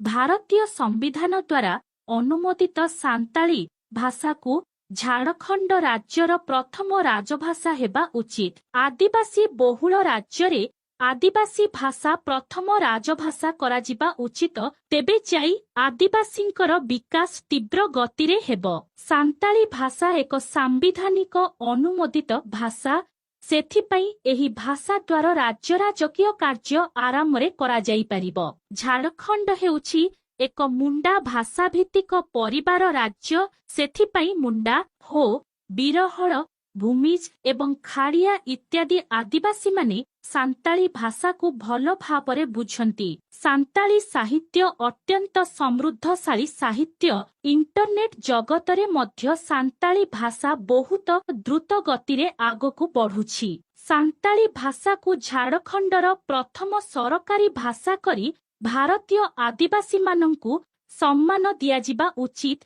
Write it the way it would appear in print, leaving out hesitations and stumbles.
भारतीय संविधान द्वारा अनुमोदित सांताली भाषा को झारखंड राज्यर प्रथम राजभाषा हेबा उचित। आदिवासी बहुल राज्य आदिवासी भाषा प्रथम राजभाषा कराजिबा उचित, तेबे जाई आदिवासींकर विकास तीव्र गतिरे हेबो। सांताली भाषा एक सांविधानिक अनुमोदित भाषा, सेथिपाई एही भाषा द्वारा राज्य राजकीय कार्य आरामरे करा जाई परिबो। झारखंड हेउछि एक मुंडा भाषा भित्तिक परिवार राज्य, सेथिपाई मुंडा, हो, बिरहळ, भूमिज एवं खाड़िया इत्यादि आदिवासी माने सांताली भाषा को भल भावरे बुझंती। सांताली साहित्य अत्यंत समृद्धशाली साहित्य। इंटरनेट जगतरे मध्य सांताली भाषा बहुत द्रुत गतिरे आगकु बढ़ुछि। सांताली भाषा को झारखंडर प्रथम सरकारी भाषा करी भारतीय आदिवासी मानंकु सम्मान दियाजिबा उचित